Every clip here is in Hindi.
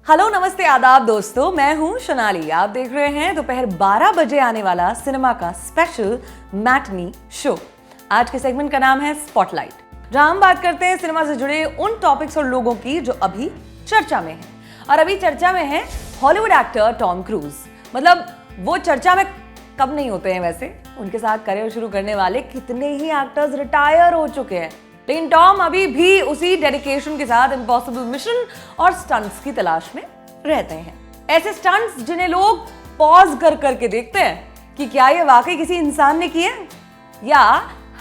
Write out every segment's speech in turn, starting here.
हेलो नमस्ते आदाब दोस्तों, मैं हूं सोनाली। आप देख रहे हैं दोपहर 12 बजे आने वाला सिनेमा का स्पेशल मैटनी शो। आज के सेगमेंट का नाम है स्पॉटलाइट, जहां हम बात करते हैं सिनेमा से जुड़े उन टॉपिक्स और लोगों की जो अभी चर्चा में हैं। और अभी चर्चा में है हॉलीवुड एक्टर टॉम क्रूज। मतलब वो चर्चा में कब नहीं होते हैं वैसे, उनके साथ करियर शुरू करने वाले कितने ही एक्टर्स रिटायर हो चुके हैं, लेकिन टॉम अभी भी उसी डेडिकेशन के साथ इम्पॉसिबल मिशन और स्टंट्स की तलाश में रहते हैं। ऐसे स्टंट्स जिन्हें लोग पॉज कर करके देखते हैं कि क्या ये वाकई किसी इंसान ने किया या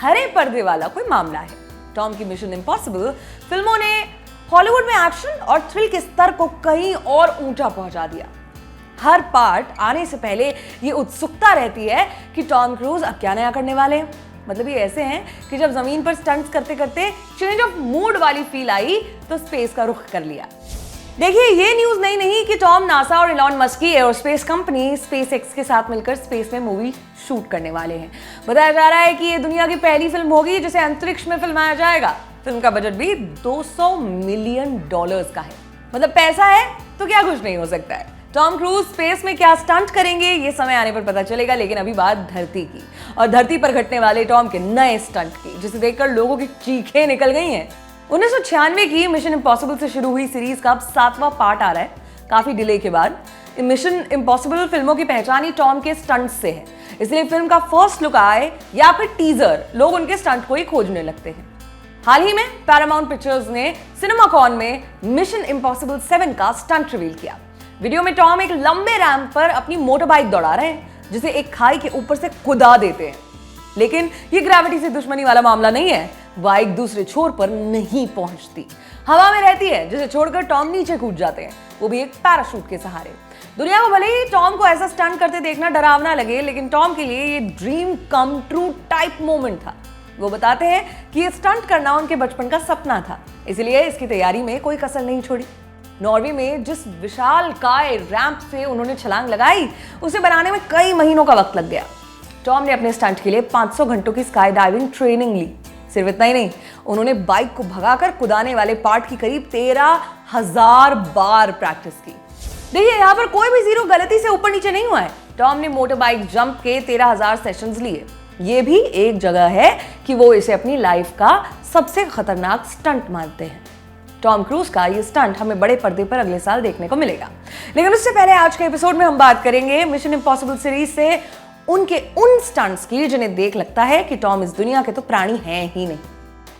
हरे पर्दे वाला कोई मामला है। टॉम की मिशन इम्पॉसिबल फिल्मों ने हॉलीवुड में एक्शन और थ्रिल के स्तर को कहीं और ऊंचा पहुंचा दिया। हर पार्ट आने से पहले ये उत्सुकता रहती है कि टॉम क्रूज अब क्या नया करने वाले हैं। मतलब ये ऐसे हैं कि जब जमीन पर स्टंट्स करते करते चेंज ऑफ मूड वाली फील आई तो स्पेस का रुख कर लिया। देखिए, ये न्यूज नहीं कि टॉम नासा और इलॉन मस्क की एयरोस्पेस कंपनी स्पेसएक्स के साथ मिलकर स्पेस में मूवी शूट करने वाले हैं। बताया जा रहा है कि ये दुनिया की पहली फिल्म होगी जिसे अंतरिक्ष में फिल्माया जाएगा। फिल्म का बजट भी $200 मिलियन का है। मतलब पैसा है तो क्या कुछ नहीं हो सकता है। टॉम क्रूज स्पेस में क्या स्टंट करेंगे ये समय आने पर पता चलेगा, लेकिन अभी बात धरती की और धरती पर घटने वाले टॉम के नए स्टंट की, जिसे देखकर लोगों की चीखें निकल गई हैं। 1996 की मिशन इम्पॉसिबल से शुरू हुई सीरीज का अब 7वां पार्ट आ रहा है, काफी डिले के बाद। मिशन इम्पॉसिबल फिल्मों की पहचान ही टॉम के स्टंट से है, इसलिए फिल्म का फर्स्ट लुक आए या फिर टीजर लोग उनके स्टंट को ही खोजने लगते हैं। हाल ही में पैरामाउंट पिक्चर्स ने सिनेमाकॉन में मिशन इम्पॉसिबल 7 का स्टंट रिवील किया। वीडियो में टॉम एक लंबे रैंप पर अपनी मोटर बाइक दौड़ा रहे हैं, जिसे एक खाई के ऊपर से कुदा देते हैं। लेकिन ये ग्रेविटी से दुश्मनी वाला मामला नहीं है। बाइक दूसरे छोर पर नहीं पहुंचती, हवा में रहती है, जिसे छोड़कर टॉम नीचे कूद जाते हैं, वो भी एक पैराशूट के सहारे। दुनिया को भले ही टॉम को ऐसा स्टंट करते देखना डरावना लगे, लेकिन टॉम के लिए ये dream come true type moment था। वो बताते हैं कि ये स्टंट करना उनके बचपन का सपना था, इसलिए इसकी तैयारी में कोई कसर नहीं छोड़ी। नॉर्वे में जिस विशाल काय रैंप से उन्होंने छलांग लगाई, उसे बनाने में कई महीनों का वक्त लग गया। टॉम ने अपने स्टंट के लिए 500 घंटों की स्काई डाइविंग ट्रेनिंग ली। सिर्फ इतना ही नहीं, उन्होंने बाइक को भगाकर कुदाने वाले पार्ट की करीब 13,000 बार प्रैक्टिस की। देखिए, यहाँ पर कोई भी जीरो गलती से ऊपर नीचे नहीं हुआ है। टॉम ने मोटर बाइक जंप के 13,000 सेशंस लिए। ये भी एक जगह है कि वो इसे अपनी लाइफ का सबसे खतरनाक स्टंट मानते हैं। टॉम क्रूज का ये स्टंट हमें बड़े पर्दे पर अगले साल देखने को मिलेगा, लेकिन उससे पहले आज के एपिसोड में हम बात करेंगे मिशन इम्पॉसिबल सीरीज से उनके उन स्टंट्स की जिन्हें देख लगता है कि टॉम इस दुनिया के तो प्राणी हैं ही नहीं।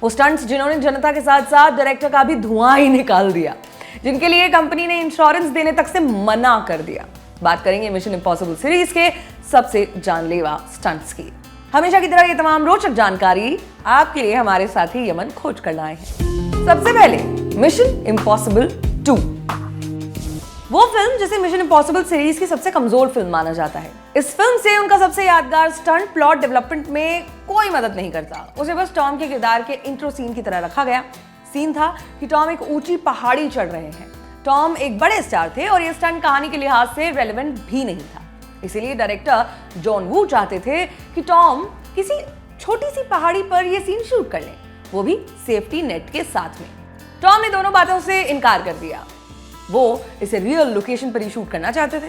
वो स्टंट्स जिन्होंने जनता के साथ साथ डायरेक्टर का भी धुआं ही निकाल दिया, जिनके लिए कंपनी ने इंश्योरेंस देने तक से मना कर दिया। बात करेंगे मिशन इम्पॉसिबल सीरीज के सबसे जानलेवा स्टंट्स की। हमेशा की तरह ये तमाम रोचक जानकारी आपके लिए हमारे साथी यमन खोज कर लाए हैं। सबसे पहले मिशन इम्पॉसिबल 2, वो फिल्म जिसे मिशन इम्पॉसिबल सीरीज की सबसे कमजोर फिल्म माना जाता है। इस फिल्म से उनका सबसे यादगार स्टंट प्लॉट डेवलपमेंट में कोई मदद नहीं करता, उसे बस टॉम के किरदार के इंट्रो सीन की तरह रखा गया। सीन था कि टॉम एक ऊंची पहाड़ी चढ़ रहे हैं। टॉम एक बड़े स्टार थे और ये स्टंट कहानी के लिहाज से रेलेवेंट भी नहीं था, इसीलिए डायरेक्टर जॉन वू चाहते थे कि टॉम किसी छोटी सी पहाड़ी पर यह सीन शूट कर लें, वो भी सेफ्टी नेट के साथ में। टॉम ने दोनों बातों से इनकार कर दिया। वो इसे रियल लोकेशन पर ही शूट करना चाहते थे।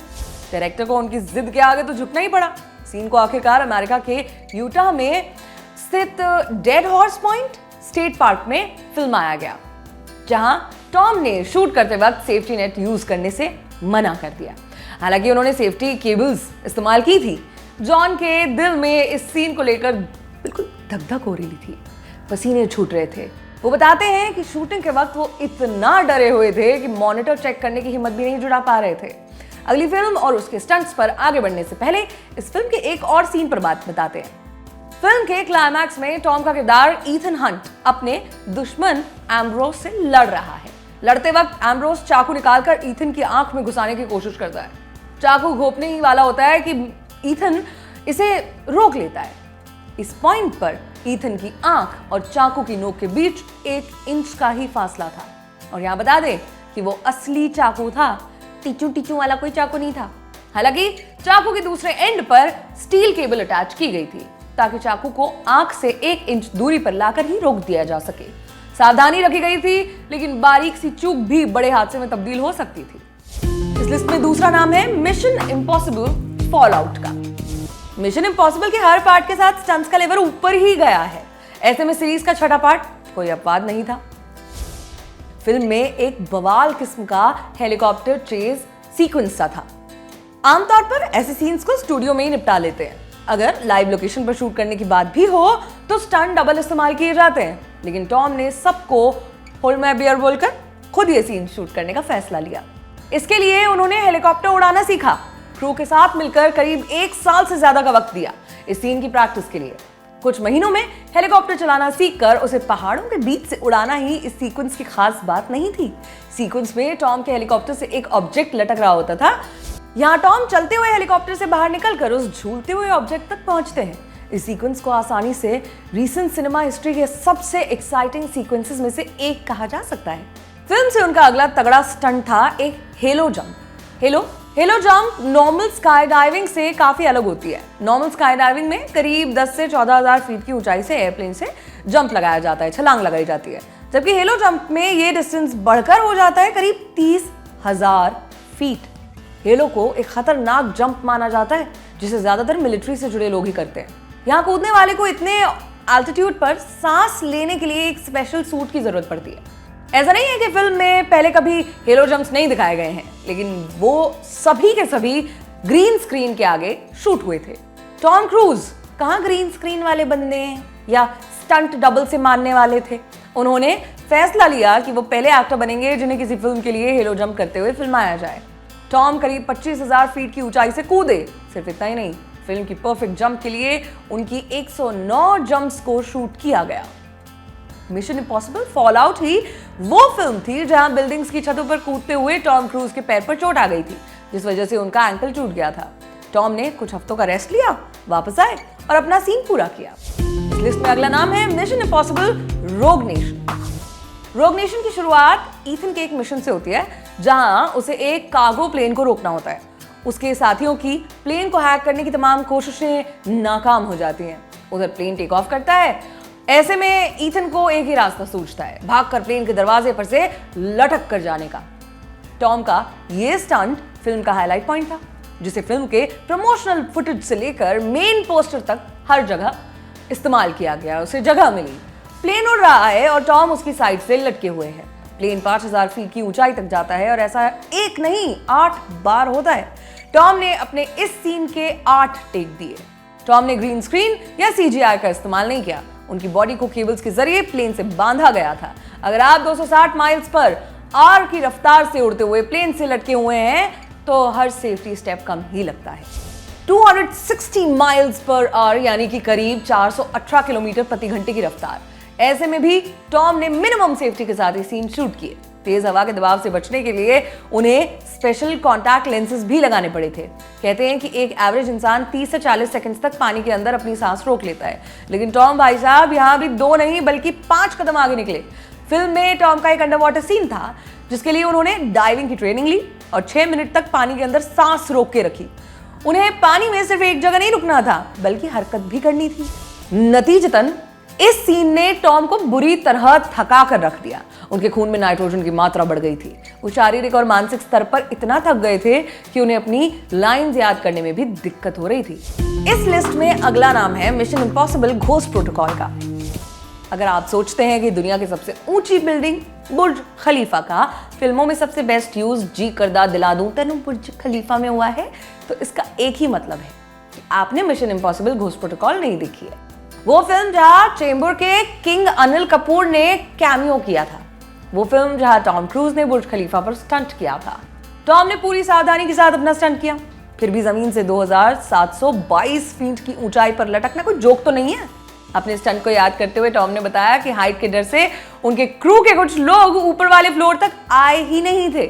डायरेक्टर को उनकी जिद के आगे तो झुकना ही पड़ा। सीन को आखिरकार अमेरिका के यूटा में स्थित dead horse point state park में फिल्माया गया, जहां टॉम ने शूट करते वक्त सेफ्टी नेट यूज करने से मना कर दिया। हालांकि उन्होंने सेफ्टी केबल्स इस्तेमाल की थी। जॉन के दिल में इस सीन को लेकर बिल्कुल धक धक हो रही थी, पसीने छूट रहे थे। वो बताते हैं कि शूटिंग के वक्त वो इतना डरे हुए थे कि मॉनिटर चेक करने की हिम्मत भी नहीं जुटा पा रहे थे। अगली फिल्म और उसके स्टंट्स पर आगे बढ़ने से पहले इस फिल्म के एक और सीन पर बात बताते हैं। फिल्म के क्लाइमैक्स में टॉम का किरदार ईथन हंट अपने दुश्मन एम्ब्रोस से लड़ रहा है। लड़ते वक्त एम्ब्रोस चाकू निकालकर ईथन की आंख में घुसाने की कोशिश करता है। चाकू घोंपने ही वाला होता है कि ईथन इसे रोक लेता है। इस पॉइंट पर ईथन की आंख और चाकू की नोक के बीच 1 इंच का ही फासला था। और यहां बता दें कि वो असली चाकू था, टीचू वाला कोई चाकू नहीं था। हालांकि चाकू के दूसरे एंड पर स्टील केबल अटैच की गई थी, ताकि चाकू को आंख से 1 इंच दूरी पर लाकर ही रोक दिया जा सके। सावधानी रखी गई थी, लेकिन बारीक सी चूक भी बड़े हादसे में तब्दील हो सकती थी। इस लिस्ट में दूसरा नाम है मिशन इम्पॉसिबल फॉल आउट का। मिशन इम्पॉसिबल के हर पार्ट के साथ स्टंट्स का लेवल ऊपर ही गया है। ऐसे में सीरीज का छठा पार्ट कोई अपवाद नहीं था। फिल्म में एक बवाल किस्म का हेलीकॉप्टर चेज सीक्वेंस सा था। आमतौर पर ऐसे सीन्स को स्टूडियो में ही निपटा लेते हैं। अगर लाइव लोकेशन पर शूट करने की बात भी हो तो स्टंट डबल इस्तेमाल किए जाते हैं, लेकिन टॉम ने सबको होल्ड माय बियर बोलकर खुद ये सीन शूट करने का फैसला लिया। इसके लिए उन्होंने हेलीकॉप्टर उड़ाना सीखा। क्रू के साथ मिलकर करीब 1 साल से ज्यादा का वक्त दिया इस सीन की प्रैक्टिस के लिए। कुछ महीनों में हेलीकॉप्टर चलाना सीखकर उसे पहाड़ों के बीच से उड़ाना ही इस सीक्वेंस की खास बात नहीं थी। सीक्वेंस में टॉम के हेलीकॉप्टर से एक ऑब्जेक्ट लटक रहा होता था। यहाँ टॉम चलते हुए हेलीकॉप्टर से बाहर निकलकर उस झूलते हुए ऑब्जेक्ट तक पहुंचते हैं। इस सीक्वेंस को आसानी से रीसेंट सिनेमा हिस्ट्री के सबसे एक्साइटिंग सीक्वेंसेस में से एक कहा जा सकता है। फिल्म से उनका अगला तगड़ा स्टंट था एक hello jump. Hello jump normal sky diving से काफी अलग होती है। नॉर्मल स्काई डाइविंग में करीब 10 से 14,000 फीट की ऊंचाई से एयरप्लेन से जंप लगाया जाता है, छलांग लगाई जाती है, जबकि हेलो जंप में ये डिस्टेंस बढ़कर हो जाता है करीब 30,000 फीट। हेलो को एक खतरनाक जंप माना जाता है जिसे ज्यादातर मिलिट्री से जुड़े लोग ही करते हैं। यहाँ कूदने वाले को इतने एल्टीट्यूड पर सांस लेने के लिए एक स्पेशल सूट की जरूरत पड़ती है। ऐसा नहीं है कि फिल्म में पहले कभी हेलो जंप्स नहीं दिखाए गए हैं, लेकिन वो सभी के सभी ग्रीन स्क्रीन के आगे शूट हुए थे। टॉम क्रूज कहाँ ग्रीन स्क्रीन वाले बंदे हैं या स्टंट डबल से मारने वाले थे। उन्होंने फैसला लिया कि वो पहले एक्टर बनेंगे जिन्हें किसी फिल्म के लिए हेलो जंप करते हुए फिल्माया जाए। टॉम करीब 25,000 फीट की ऊंचाई से कूदे। सिर्फ इतना ही नहीं, फिल्म की परफेक्ट जंप के लिए उनकी 109 जंप्स को शूट किया गया। मिशन इम्पॉसिबल फॉल आउट ही वो फिल्म थी जहां बिल्डिंग्स की छतों पर कूदते हुए टॉम क्रूज के पैर पर चोट आ गई थी, जिस वजह से उनका एंकल टूट गया था। टॉम ने कुछ हफ्तों का रेस्ट लिया, वापस आए और अपना सीन पूरा किया। इस लिस्ट में अगला नाम है मिशन इम्पॉसिबल रोग नेशन। रोग नेशन की शुरुआत ईथन के एक मिशन से होती है जहां उसे एक कार्गो प्लेन को रोकना होता है। उसके साथियों की प्लेन को हैक करने की तमाम कोशिशें नाकाम हो जाती हैं। उधर प्लेन टेक ऑफ करता है। ऐसे में ईथन को एक ही रास्ता सूझता है, भागकर प्लेन के दरवाजे पर से लटक कर जाने का। टॉम का ये स्टंट फिल्म का हाईलाइट पॉइंट था, जिसे फिल्म के प्रमोशनल फुटेज से लेकर मेन पोस्टर तक हर जगह इस्तेमाल किया गया। उसे जगह मिली। प्लेन उड़ रहा है और टॉम उसकी साइड से लटके हुए हैं। प्लेन 5,000 फीट की ऊंचाई तक जाता है और ऐसा एक नहीं 8 बार होता है। टॉम ने अपने इस सीन के 8 टेक दिए। टॉम ने ग्रीन स्क्रीन या CGI का इस्तेमाल नहीं किया। उनकी बॉडी को केबल्स के जरिए प्लेन से बांधा गया था। अगर आप 260 माइल्स पर आवर की रफ्तार से उड़ते हुए प्लेन से लटके हुए हैं तो हर सेफ्टी स्टेप कम ही लगता है। 260 माइल्स पर आवर यानी कि करीब 418 किलोमीटर प्रति घंटे की रफ्तार। ऐसे में भी टॉम ने मिनिमम सेफ्टी के साथ ये सीन शूट किए। तेज हवा के दबाव से बचने के लिए उन्हें स्पेशल कॉन्टैक्ट लेंसेज भी लगाने पड़े थे। कहते हैं कि एक एवरेज इंसान 30 से 40 सेकंड्स तक पानी के अंदर अपनी सांस रोक लेता है, लेकिन टॉम भाई साहब यहाँ भी 2 नहीं बल्कि 5 कदम आगे निकले। फिल्म में टॉम का एक अंडर वाटर सीन था जिसके लिए उन्होंने डाइविंग की ट्रेनिंग ली और 6 मिनट तक पानी के अंदर सांस रोक के रखी। उन्हें पानी में सिर्फ एक जगह नहीं रुकना था बल्कि हरकत भी करनी थी। नतीजतन इस सीन ने टॉम को बुरी तरह थका कर रख दिया। उनके खून में नाइट्रोजन की मात्रा बढ़ गई थी। वो शारीरिक और मानसिक स्तर पर इतना थक गए थे कि उन्हें अपनी लाइंस याद करने में भी दिक्कत हो रही थी। इस लिस्ट में अगला नाम है मिशन इम्पॉसिबल घोस्ट प्रोटोकॉल का। अगर आप सोचते हैं कि दुनिया की सबसे ऊंची बिल्डिंग बुर्ज खलीफा का फिल्मों में सबसे बेस्ट यूज जी करदा दिला दूं तेनू बुर्ज खलीफा में हुआ है, तो इसका एक ही मतलब है कि आपने मिशन इम्पॉसिबल घोस्ट प्रोटोकॉल नहीं देखी है। वो फिल्म जहां चेंबर के किंग अनिल कपूर ने कैमियो किया था। वो फिल्म जहां टॉम क्रूज ने बुर्ज खलीफा पर स्टंट किया था। टॉम ने पूरी सावधानी के साथ अपना स्टंट किया, फिर भी जमीन से 2722 फीट की ऊंचाई पर लटकना कोई जोक तो नहीं है। अपने स्टंट को याद करते हुए टॉम ने बताया कि हाइट के डर से उनके क्रू के कुछ लोग ऊपर वाले फ्लोर तक आए ही नहीं थे।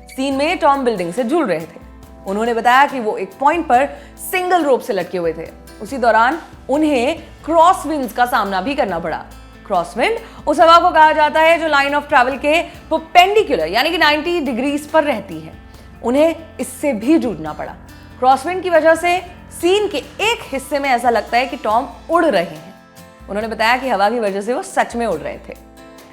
सीन में टॉम बिल्डिंग से झूल रहे थे। उन्होंने बताया कि वो एक पॉइंट पर सिंगल रोप से लटके हुए थे। उसी दौरान उन्हें क्रॉस विंड्स का सामना भी करना पड़ा। क्रॉस विंड उस हवा को कहा जाता है जो लाइन ऑफ ट्रैवल के परपेंडिकुलर यानी कि 90 डिग्रीज पर रहती है। उन्हें इससे भी जूझना पड़ा। क्रॉस विंड की वजह से सीन के एक हिस्से में ऐसा लगता है कि टॉम उड़ रहे हैं। उन्होंने बताया कि हवा की वजह से वो सच में उड़ रहे थे।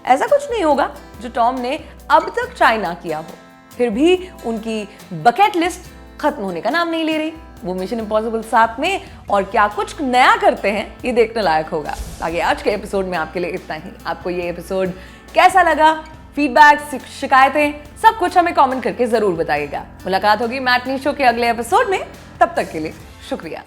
ऐसा कुछ नहीं होगा जो टॉम ने अब तक ट्राई ना किया हो। फिर भी उनकी बकेट लिस्ट खत्म होने का नाम नहीं ले रही। वो मिशन इम्पॉसिबल 7 में और क्या कुछ नया करते हैं ये देखने लायक होगा। आगे आज के एपिसोड में आपके लिए इतना ही। आपको ये एपिसोड कैसा लगा, फीडबैक, शिकायतें, सब कुछ हमें कमेंट करके जरूर बताइएगा। मुलाकात होगी मैटनी शो के अगले एपिसोड में। तब तक के लिए शुक्रिया।